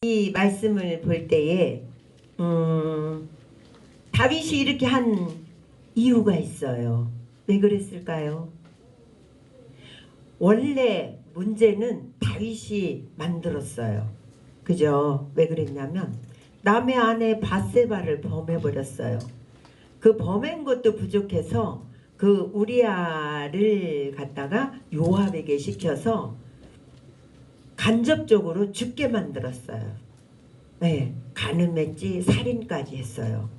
이 말씀을 볼 때에 다윗이 이렇게 한 이유가 있어요. 왜 그랬을까요? 원래 문제는 다윗이 만들었어요. 그죠? 왜 그랬냐면 남의 아내 밧세바를 범해버렸어요. 그 범한 것도 부족해서 그 우리아를 갖다가 요압에게 시켜서 간접적으로 죽게 만들었어요. 네, 간음했지 살인까지 했어요.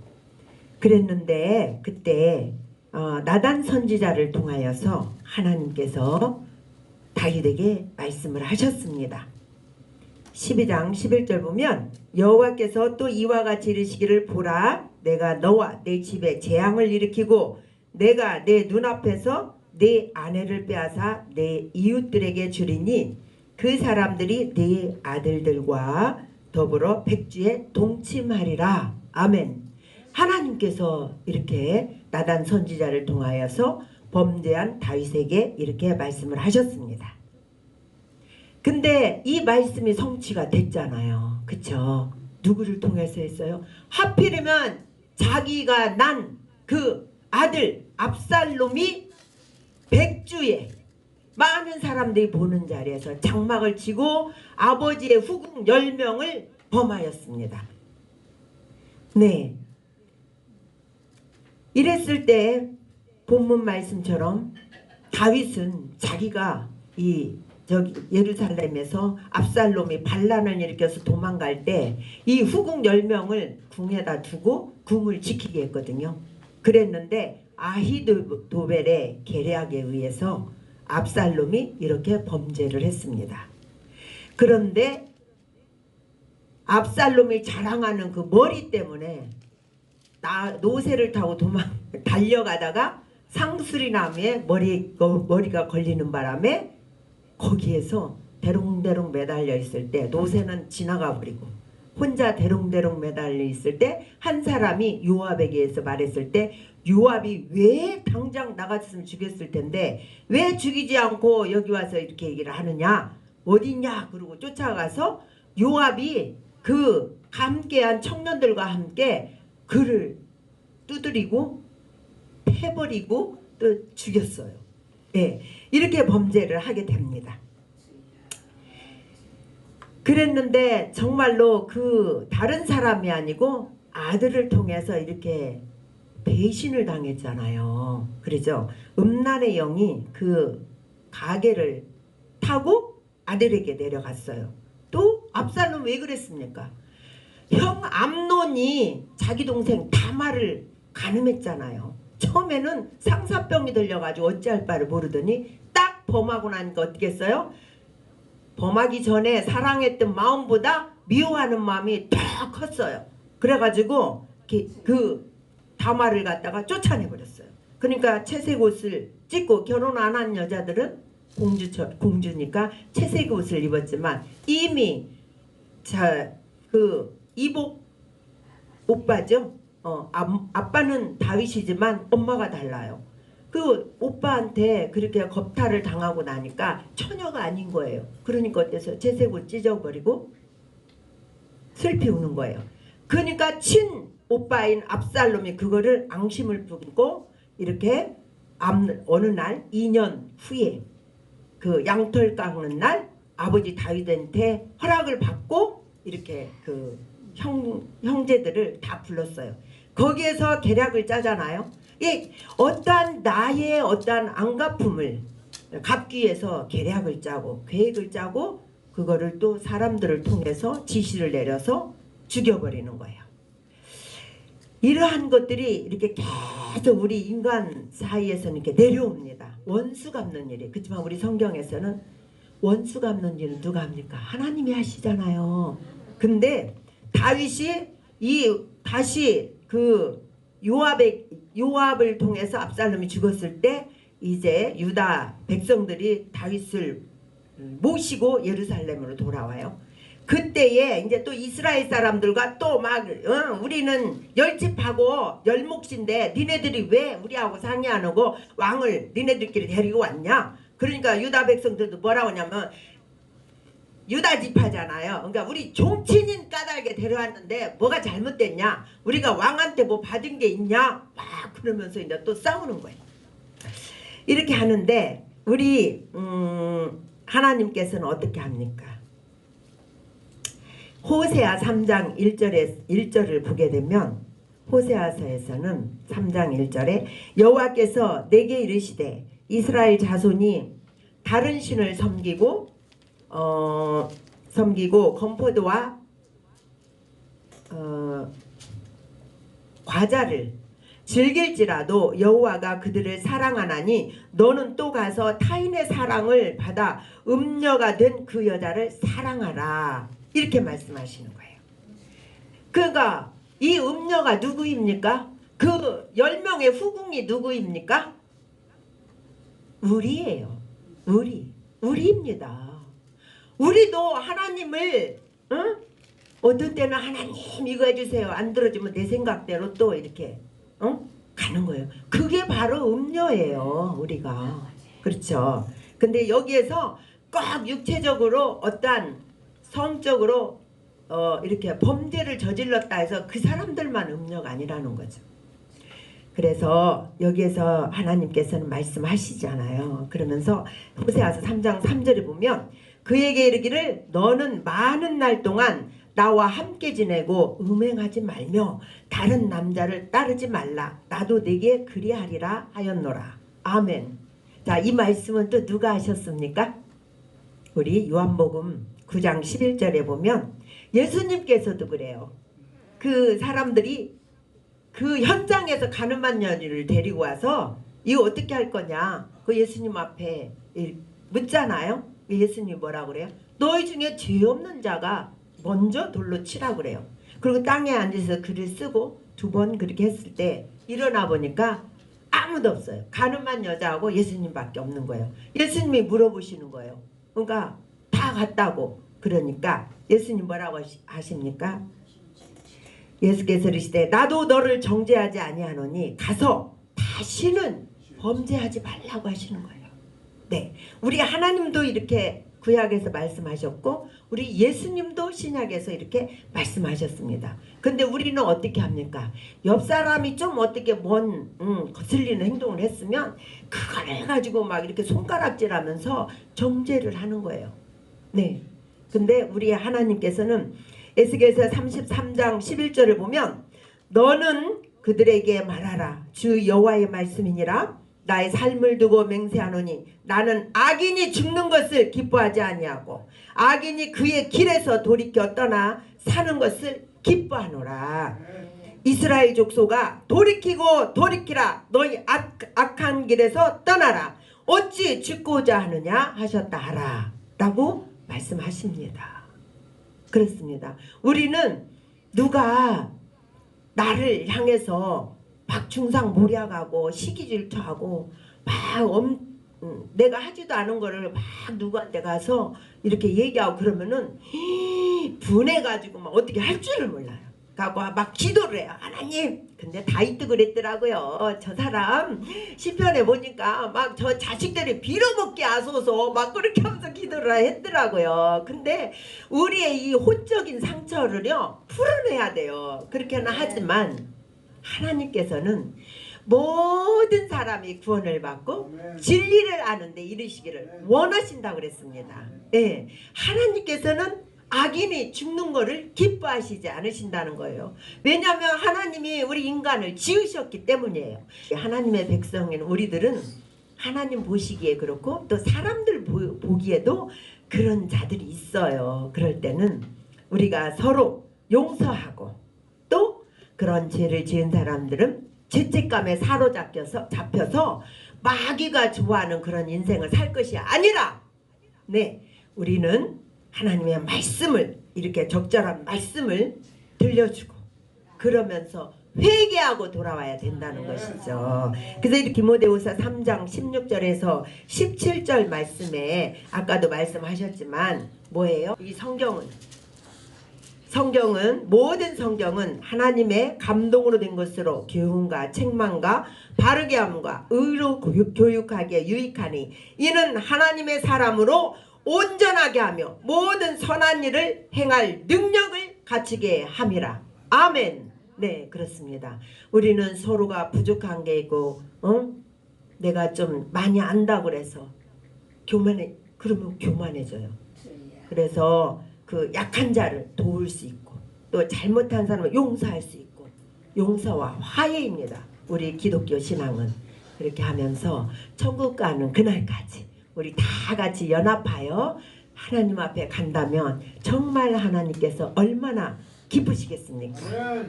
그랬는데 그때 나단 선지자를 통하여서 하나님께서 다윗에게 말씀을 하셨습니다. 12장 11절 보면 여호와께서 또 이와 같이 이르시기를 보라 내가 너와 내 집에 재앙을 일으키고 내가 내 눈앞에서 내 아내를 빼앗아 내 이웃들에게 주리니 그 사람들이 네 아들들과 더불어 백주에 동침하리라. 아멘. 하나님께서 이렇게 나단 선지자를 통하여서 범죄한 다윗에게 이렇게 말씀을 하셨습니다. 근데 이 말씀이 성취가 됐잖아요. 그쵸? 누구를 통해서 했어요? 하필이면 자기가 난 그 아들 압살롬이 백주에 많은 사람들이 보는 자리에서 장막을 치고 아버지의 후궁 10명을 범하였습니다. 네. 이랬을 때 본문 말씀처럼 다윗은 자기가 저기 예루살렘에서 압살롬이 반란을 일으켜서 도망갈 때 이 후궁 10명을 궁에다 두고 궁을 지키게 했거든요. 그랬는데 아히도벨의 계략에 의해서 압살롬이 이렇게 범죄를 했습니다. 그런데 압살롬이 자랑하는 그 머리 때문에 노새를 타고 달려가다가 상수리나무에 머리가 걸리는 바람에 거기에서 대롱대롱 매달려 있을 때 노새는 지나가 버리고 혼자 대롱대롱 매달려 있을 때 한 사람이 요압에게 해서 말했을 때 요압이 왜 당장 나갔으면 죽였을 텐데 왜 죽이지 않고 여기 와서 이렇게 얘기를 하느냐 어딨냐 그러고 쫓아가서 요압이 그 함께한 청년들과 함께 그를 두드리고 패버리고 또 죽였어요. 네, 이렇게 범죄를 하게 됩니다. 그랬는데 정말로 그 다른 사람이 아니고 아들을 통해서 이렇게 배신을 당했잖아요. 그렇죠? 음란의 영이 그 가게를 타고 아들에게 내려갔어요. 또 압살롬 왜 그랬습니까? 형 암논이 자기 동생 다말을 간음했잖아요. 처음에는 상사병이 들려가지고 어찌할 바를 모르더니 딱 범하고 나니까 어떻게 했어요? 범하기 전에 사랑했던 마음보다 미워하는 마음이 더 컸어요. 그래가지고 그 다말을 갖다가 쫓아내버렸어요. 그러니까 채색 옷을 찢고 결혼 안 한 여자들은 공주니까 채색 옷을 입었지만 이미 그 이복 오빠죠. 아빠는 다윗이지만 엄마가 달라요. 그 오빠한테 그렇게 겁탈을 당하고 나니까 처녀가 아닌 거예요. 그러니까 어때서 채색 옷 찢어버리고 슬피 우는 거예요. 그러니까 친 오빠인 압살롬이 그거를 앙심을 부리고 이렇게 어느 날 2년 후에 그 양털 깎는 날 아버지 다윗한테 허락을 받고 이렇게 그 형제들을 다 불렀어요. 거기에서 계략을 짜잖아요. 어떠한 나의 어떠한 안갚음을 갚기 위해서 계략을 짜고 계획을 짜고 그거를 또 사람들을 통해서 지시를 내려서 죽여버리는 거예요. 이러한 것들이 이렇게 계속 우리 인간 사이에서는 이렇게 내려옵니다. 원수 갚는 일이. 그렇지만 우리 성경에서는 원수 갚는 일은 누가 합니까? 하나님이 하시잖아요. 근데 다윗이 다시 그 요압을 통해서 압살롬이 죽었을 때 이제 유다 백성들이 다윗을 모시고 예루살렘으로 돌아와요. 그때에 이제 또 이스라엘 사람들과 또 막 우리는 열집하고 열목신데 니네들이 왜 우리하고 상의 안 하고 왕을 니네들끼리 데리고 왔냐. 그러니까 유다 백성들도 뭐라고 하냐면 유다 지파잖아요. 그러니까 우리 종친인 까닭에 데려왔는데 뭐가 잘못됐냐? 우리가 왕한테 뭐 받은 게 있냐? 막 그러면서 이제 또 싸우는 거예요. 이렇게 하는데 우리 하나님께서는 어떻게 합니까? 호세아 3장 1절을 보게 되면 호세아서에서는 3장 1절에 여호와께서 내게 이르시되 이스라엘 자손이 다른 신을 섬기고 건포도와 과자를 즐길지라도 여호와가 그들을 사랑하나니 너는 또 가서 타인의 사랑을 받아 음녀가 된 그 여자를 사랑하라. 이렇게 말씀하시는 거예요. 그러니까 이 음녀가 누구입니까? 그 10명의 후궁이 누구입니까? 우리예요. 우리입니다. 우리도 하나님을 어떤 때는 하나님 이거 해주세요. 안 들어주면 내 생각대로 또 이렇게 가는 거예요. 그게 바로 음녀예요. 우리가. 그렇죠. 근데 여기에서 꼭 육체적으로 어떠한 성적으로 이렇게 범죄를 저질렀다 해서 그 사람들만 음녀가 아니라는 거죠. 그래서 여기에서 하나님께서는 말씀하시잖아요. 그러면서 호세아서 3장 3절에 보면 그에게 이르기를 너는 많은 날 동안 나와 함께 지내고 음행하지 말며 다른 남자를 따르지 말라. 나도 네게 그리하리라 하였노라. 아멘. 자, 이 말씀은 또 누가 하셨습니까? 우리 요한복음 9장 11절에 보면 예수님께서도 그래요. 그 사람들이 그 현장에서 가늠한 여인을 데리고 와서 이거 어떻게 할 거냐 그 예수님 앞에 묻잖아요. 예수님이 뭐라고 그래요? 너희 중에 죄 없는 자가 먼저 돌로 치라고 그래요. 그리고 땅에 앉아서 글을 쓰고 2번 그렇게 했을 때 일어나 보니까 아무도 없어요. 가늠한 여자하고 예수님밖에 없는 거예요. 예수님이 물어보시는 거예요. 그러니까 다 갔다고. 그러니까 예수님 뭐라고 하십니까? 예수께서 이르시되 나도 너를 정죄하지 아니하노니 가서 다시는 범죄하지 말라고 하시는 거예요. 네, 우리 하나님도 이렇게 구약에서 말씀하셨고 우리 예수님도 신약에서 이렇게 말씀하셨습니다. 근데 우리는 어떻게 합니까? 옆 사람이 좀 어떻게 거슬리는 행동을 했으면 그걸 가지고 막 이렇게 손가락질하면서 정죄를 하는 거예요. 네, 근데 우리 하나님께서는 에스겔서 33장 11절을 보면 너는 그들에게 말하라. 주 여호와의 말씀이니라. 나의 삶을 두고 맹세하노니 나는 악인이 죽는 것을 기뻐하지 아니하고 악인이 그의 길에서 돌이켜 떠나 사는 것을 기뻐하노라. 이스라엘 족속아 돌이키고 돌이키라. 너희 악한 길에서 떠나라. 어찌 죽고자 하느냐 하셨다 하라. 라고 말씀하십니다. 그렇습니다. 우리는 누가 나를 향해서 막 중상모략하고 시기질투하고 막 내가 하지도 않은 거를 막 누구한테 가서 이렇게 얘기하고 그러면은 분해가지고 막 어떻게 할 줄을 몰라요. 가고 막 기도를 해요. 하나님. 근데 다윗도 그랬더라고요. 저 사람 시편에 보니까 막 저 자식들이 빌어먹게 하소서 막 그렇게 하면서 기도를 했더라고요. 근데 우리의 이 혼적인 상처를요 풀어내야 돼요. 그렇게는 하지만 하나님께서는 모든 사람이 구원을 받고 진리를 아는데 이르시기를 원하신다고 그랬습니다. 네. 하나님께서는 악인이 죽는 거를 기뻐하시지 않으신다는 거예요. 왜냐하면 하나님이 우리 인간을 지으셨기 때문이에요. 하나님의 백성인 우리들은 하나님 보시기에 그렇고 또 사람들 보기에도 그런 자들이 있어요. 그럴 때는 우리가 서로 용서하고 또 그런 죄를 지은 사람들은 죄책감에 잡혀서 마귀가 좋아하는 그런 인생을 살 것이 아니라 네, 우리는 하나님의 말씀을 이렇게 적절한 말씀을 들려주고 그러면서 회개하고 돌아와야 된다는 것이죠. 그래서 이렇게 디모데후서 3장 16절에서 17절 말씀에 아까도 말씀하셨지만 뭐예요? 이 모든 성경은 하나님의 감동으로 된 것으로 교훈과 책망과 바르게 함과 의로 교육하기에 유익하니 이는 하나님의 사람으로 온전하게 하며 모든 선한 일을 행할 능력을 갖추게 함이라. 아멘. 네, 그렇습니다. 우리는 서로가 부족한 게 있고, 내가 좀 많이 안다고 그래서 그러면 교만해져요. 그래서 그 약한 자를 도울 수 있고, 또 잘못한 사람을 용서할 수 있고, 용서와 화해입니다. 우리 기독교 신앙은 그렇게 하면서 천국 가는 그날까지 우리 다 같이 연합하여 하나님 앞에 간다면 정말 하나님께서 얼마나 기쁘시겠습니까?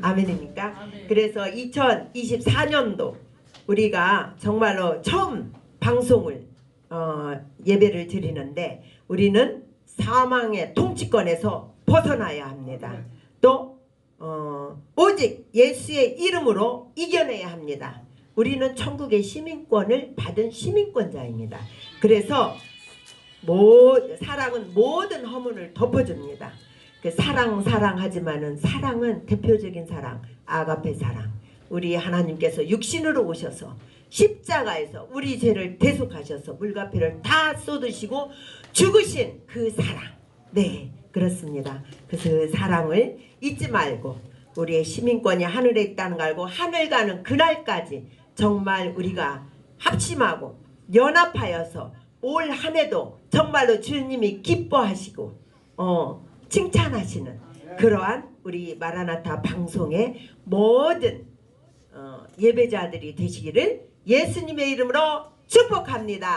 아멘입니까? 그래서 2024년도 우리가 정말로 처음 방송을 예배를 드리는데 우리는 사망의 통치권에서 벗어나야 합니다. 또 오직 예수의 이름으로 이겨내야 합니다. 우리는 천국의 시민권을 받은 시민권자입니다. 그래서 사랑은 모든 허물을 덮어줍니다. 그 사랑하지만은 사랑은 대표적인 사랑, 아가페 사랑. 우리 하나님께서 육신으로 오셔서 십자가에서 우리 죄를 대속하셔서 물과 피를 다 쏟으시고 죽으신 그 사랑. 네, 그렇습니다. 그 사랑을 잊지 말고 우리의 시민권이 하늘에 있다는 걸 알고 하늘 가는 그날까지 정말 우리가 합심하고 연합하여서 올 한 해도 정말로 주님이 기뻐하시고 칭찬하시는 그러한 우리 마라나타 방송의 모든 예배자들이 되시기를 예수님의 이름으로 축복합니다.